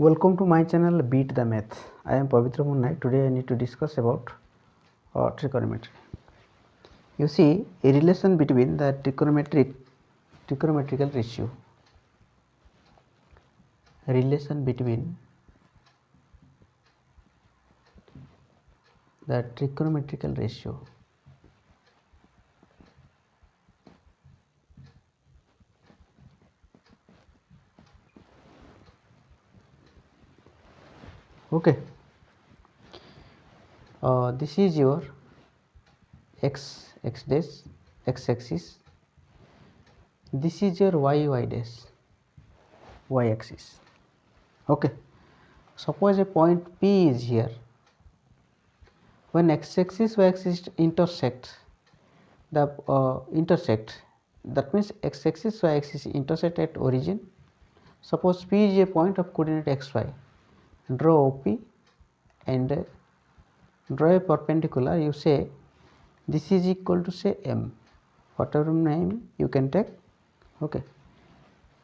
Welcome to my channel Beat the Math. I am Pavitra Munnai. Today I need to discuss about trigonometry. You see a relation between the trigonometrical ratio. Relation between the trigonometrical ratio. Okay. This is your x dash x axis. This is your y dash y axis. Okay. Suppose a point P is here. When x axis y axis intersect, that means x axis y axis intersect at origin. Suppose P is a point of coordinate xy. Draw OP and draw a perpendicular. You say this is equal to say M, whatever name you can take. Okay,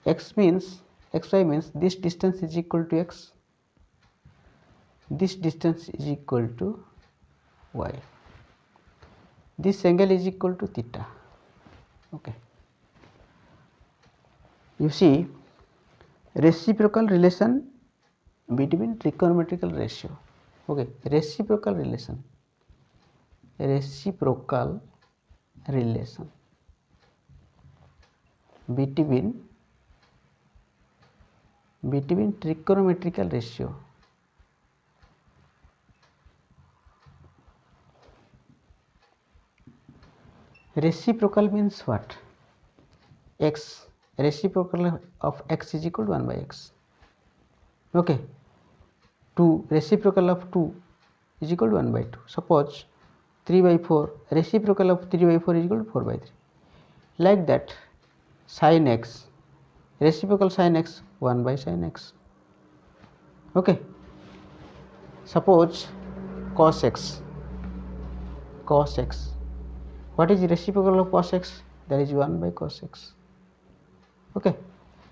xy means this distance is equal to x, this distance is equal to y, this angle is equal to theta. Okay, you see reciprocal relation between trigonometrical ratio. Okay, reciprocal relation between trigonometrical ratio. Reciprocal means what? X, reciprocal of x is equal to 1 by x. Okay, 2, reciprocal of 2 is equal to 1 by 2. Suppose 3 by 4, reciprocal of 3 by 4 is equal to 4 by 3. Like that, sin x, reciprocal sin x 1 by sin x. Okay, suppose cos x, what is the reciprocal of cos x? That is 1 by cos x. Okay,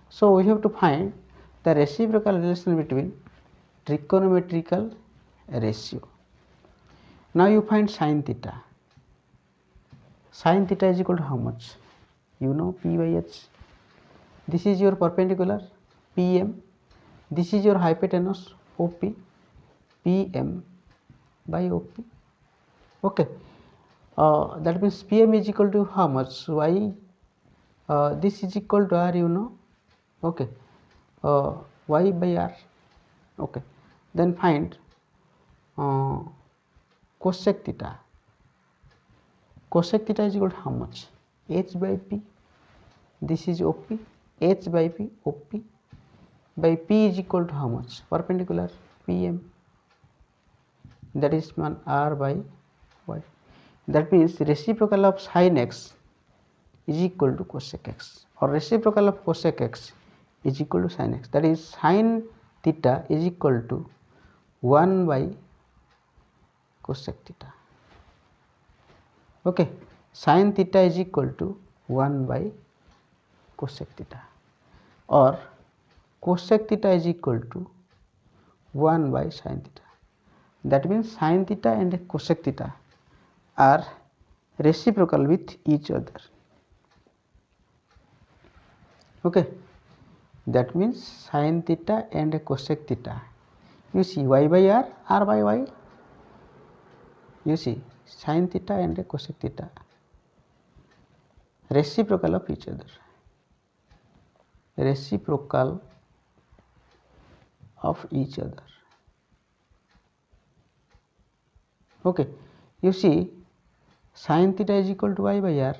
so we have to find the reciprocal relation between trigonometrical ratio. Now you find sin theta. Sin theta is equal to how much? You know P by H. This is your perpendicular PM. This is your hypotenuse OP. PM by OP. Okay. That means PM is equal to how much? Y. This is equal to R, you know. Okay. Y by R. Okay. Then find cosec theta. Cosec theta is equal to how much? H by P. This is OP. H by P, OP by P is equal to how much? Perpendicular PM. That is one R by Y. That means reciprocal of sin x is equal to cosec x, or reciprocal of cosec x is equal to sin x. That is sin theta is equal to 1 by cosec theta. Okay, sin theta is equal to 1 by cosec theta, or cosec theta is equal to 1 by sin theta. That means sin theta and cosec theta are reciprocal with each other. Okay, that means sin theta and cosec theta. You see y by r, r by y. You see sin theta and cosec theta reciprocal of each other. Reciprocal of each other. Okay, you see sin theta is equal to y by r,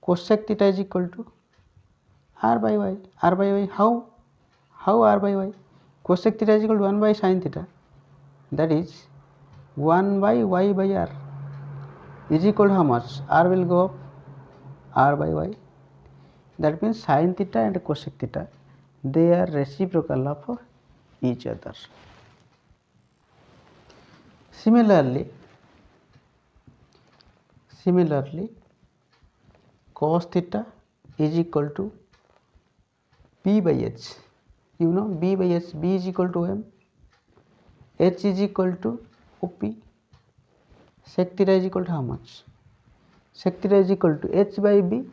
cosec theta is equal to r by y. R by y, how r by y? Cosec theta is equal to 1 by sin theta, that is 1 by y by r is equal to how much? R will go up, r by y. That means sin theta and cosec theta, they are reciprocal of each other. Similarly, cos theta is equal to P by H. you know B by H, B is equal to M, H is equal to OP. Sec theta is equal to how much? Sec theta is equal to H by B,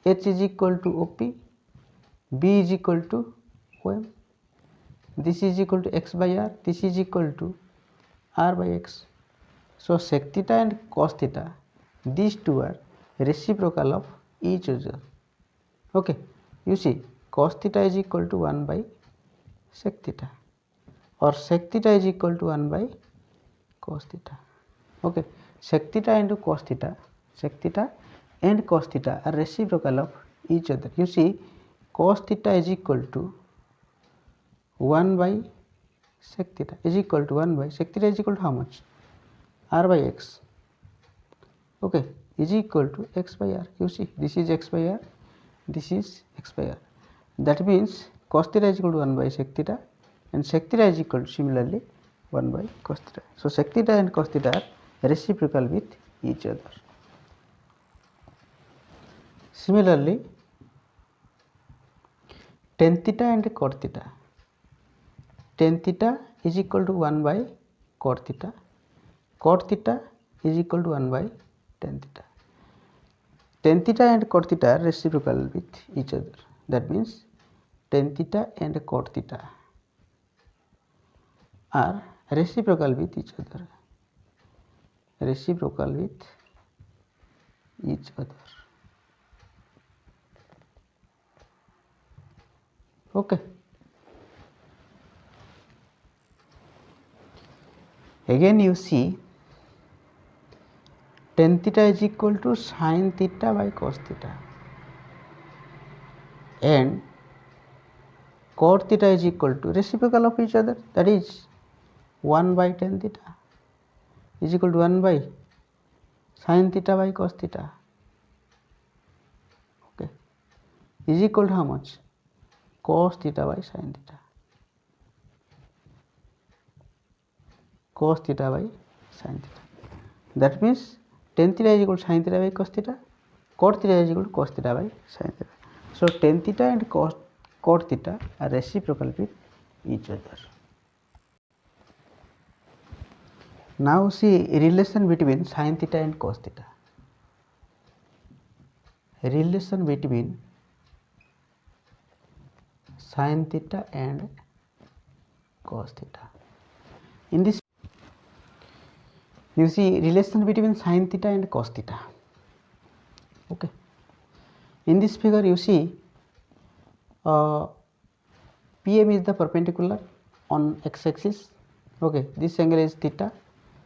H is equal to OP, B is equal to OM. This is equal to X by R, this is equal to R by X. So sec theta and cos theta, these two are reciprocal of each other. Okay, you see cos theta is equal to 1 by sec theta, or sec theta is equal to 1 by cos theta. Okay, sec theta into cos theta, sec theta and cos theta are reciprocal of each other. You see cos theta is equal to 1 by sec theta is equal to 1 by sec theta is equal to how much? R by X. Okay, is equal to X by R. You see this is X by R, this is X by R. That means cos theta is equal to 1 by sec theta, and sec theta is equal to similarly 1 by cos theta. So sec theta and cos theta are reciprocal with each other. Similarly, tan theta and cot theta. Tan theta is equal to 1 by cot theta. Cot theta is equal to 1 by tan theta. Tan theta and cot theta are reciprocal with each other. That means tan theta and cot theta are reciprocal with each other. Reciprocal with each other. Okay. Again you see tan theta is equal to sin theta by cos theta, and cot theta is equal to reciprocal of each other, that is 1 by tan theta is equal to 1 by sin theta by cos theta. Okay, is equal to how much? Cos theta by sin theta. Cos theta by sin theta. That means tan theta is equal to sin theta by cos theta, cot theta is equal to cos theta by sin theta. So tan theta and cot theta are reciprocal with each other. Now see relation between sin theta and cos theta. Relation between sin theta and cos theta. In this you see relation between sin theta and cos theta. Okay, in this figure you see PM is the perpendicular on x-axis. Okay, this angle is theta,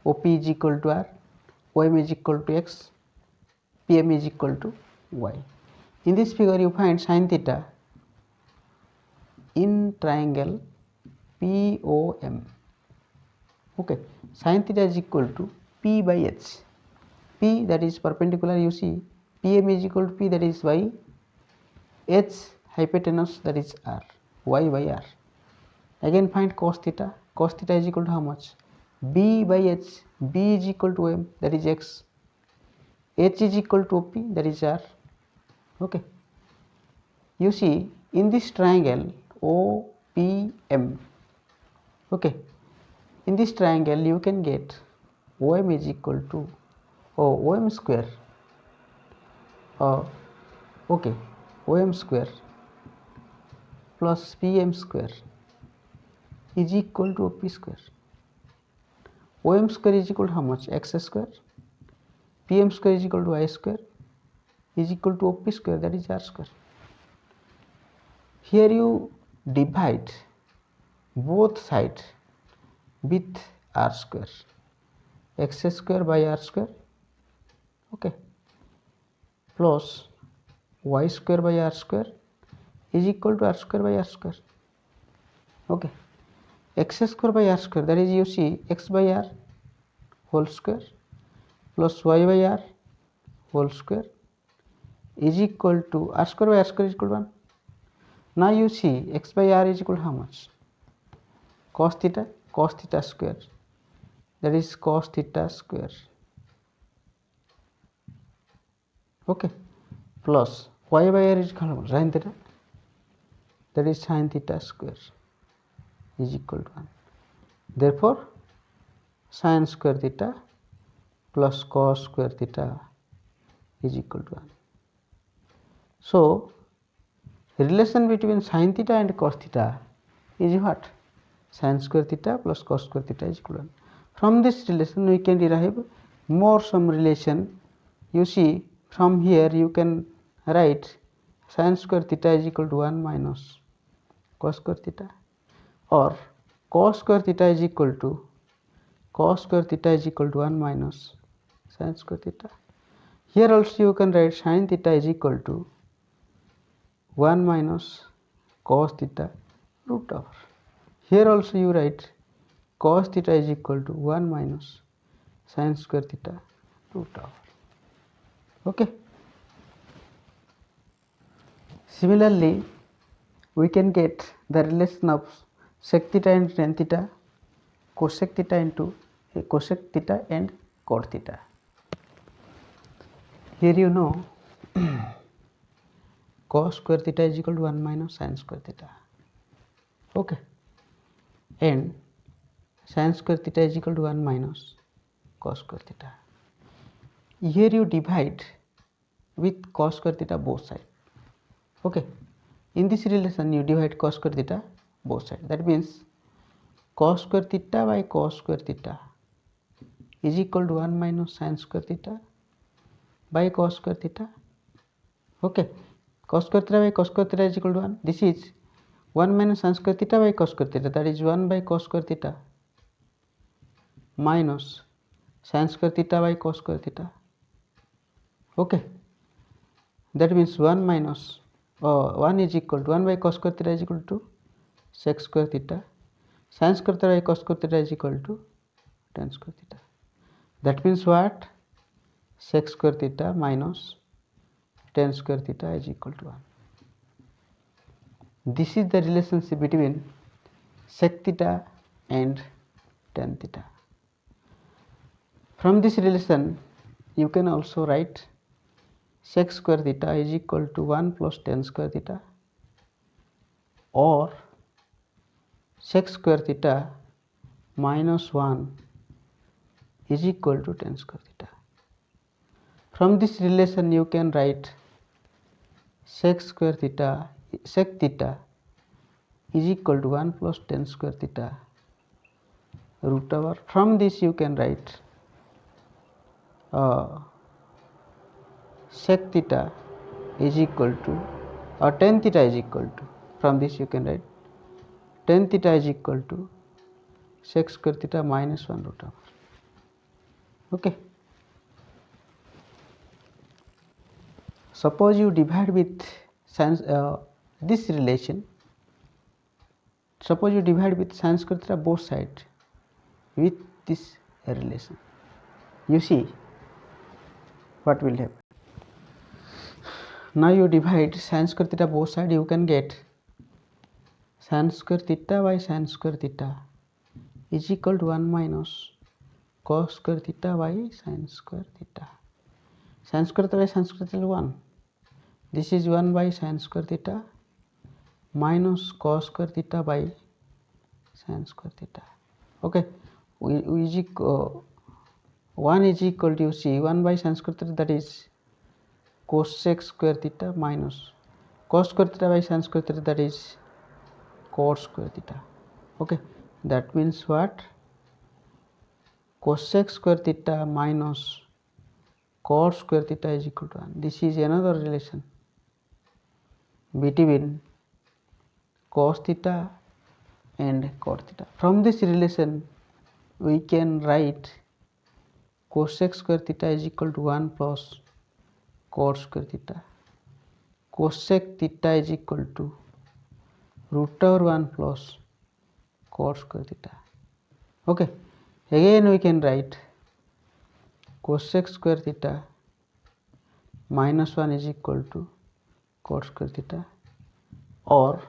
OP is equal to R, OM is equal to X, PM is equal to Y. In this figure you find sin theta in triangle POM. Okay, sin theta is equal to P by H. P, that is perpendicular, you see PM is equal to P, that is Y, H hypotenuse, that is R, Y by R. Again find cos theta. Cos theta is equal to how much? B by H. B is equal to M, that is X. H is equal to OP, that is R. Okay, you see in this triangle OPM, okay, in this triangle you can get OM is equal to OM square, okay, OM square plus PM square is equal to OP square. OM square is equal to how much? X square. PM square is equal to Y square is equal to OP square, that is R square. Here you divide both sides with R square, X square by R square, okay, plus Y square by R square is equal to R square by R square. Okay, X square by R square, that is you see X by R whole square plus Y by R whole square is equal to R square by R square is equal to 1. Now you see X by R is equal to how much? Cos theta square, that is cos theta square, okay, plus Y by R is equal to sin theta, that is sin theta square is equal to 1. Therefore, sin square theta plus cos square theta is equal to 1. So, relation between sin theta and cos theta is what? Sin square theta plus cos square theta is equal to 1. From this relation we can derive more some relation. You see, from here you can write sin square theta is equal to 1 minus cos square theta, or cos square theta is equal to 1 minus sin square theta. Here also you can write sin theta is equal to 1 minus cos theta root over. Here also you write cos theta is equal to 1 minus sin square theta root over. Okay. Similarly, we can get the relation of sec theta and tan theta, cosec theta into cosec theta and cot theta. Here you know cos square theta is equal to 1 minus sin square theta. Okay. And sin square theta is equal to 1 minus cos square theta. Here you divide with cos square theta both sides. Okay. In this relation you divide cos square theta both sides. That means cos square theta by cos square theta is equal to 1 minus sin square theta by cos square theta. Okay. Cos square theta by cos square theta is equal to 1. This is 1 minus sin square theta by cos square theta, that is 1 by cos square theta minus sin square theta by cos square theta. Okay. That means 1 minus 1 is equal to 1 by cos square theta is equal to sec square theta, sin square theta by cos square theta is equal to tan square theta. That means what? Sec square theta minus tan square theta is equal to 1. This is the relationship between sec theta and tan theta. From this relation you can also write sec square theta is equal to 1 plus tan square theta, or sec square theta minus 1 is equal to tan square theta. From this relation you can write sec theta is equal to 1 plus tan square theta root over. From this you can write sec theta is equal to, or tan theta is equal to, from this you can write tan theta is equal to sec square theta minus 1 root over. Okay. Suppose you divide with this relation, suppose you divide with sin square theta both sides with this relation, you see what will happen. Now you divide sin square theta both sides, you can get sin square theta by sin square theta is equal to 1 minus cos square theta by sin square theta. Sin square theta by sin square theta is 1. This is 1 by sin square theta minus cos square theta by sin square theta. Okay. 1 is equal to, you see, 1 by sin square theta, that is cosec square theta minus cos square theta by sin square theta, that is cot square theta. Okay. That means what? Cosec square theta minus cot square theta is equal to 1. This is another relation between cos theta and cot theta. From this relation we can write cosec square theta is equal to 1 plus cot square theta. Cosec theta is equal to root over 1 plus cot square theta. Okay. Again we can write cosec square theta minus 1 is equal to cot square theta, or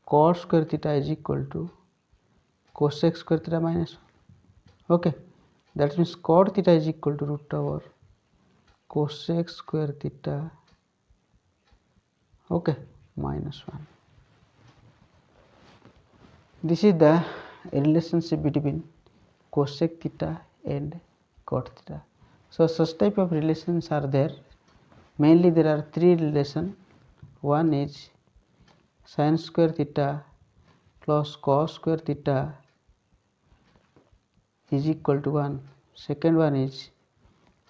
cot square theta is equal to cosec square theta minus 1. Okay. That means cot theta is equal to root over cosec square theta, okay, minus 1. This is the relationship between cosec theta and cot theta. So such type of relations are there. Mainly there are three relations. One is sin square theta plus cos square theta is equal to 1. Second one is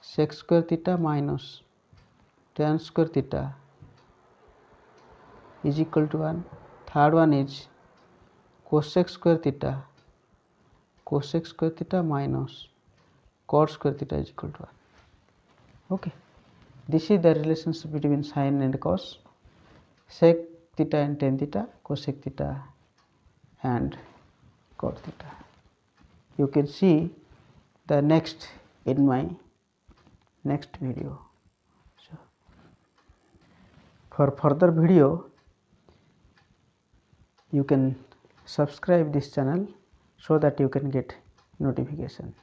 sec square theta minus tan square theta is equal to 1. Third one is cosec square theta minus cot square theta is equal to 1. Okay. This is the relationship between sin and cos, sec theta and tan theta, cosec theta and cot theta. You can see the next in my next video. So, for further video you can subscribe this channel so that you can get notification.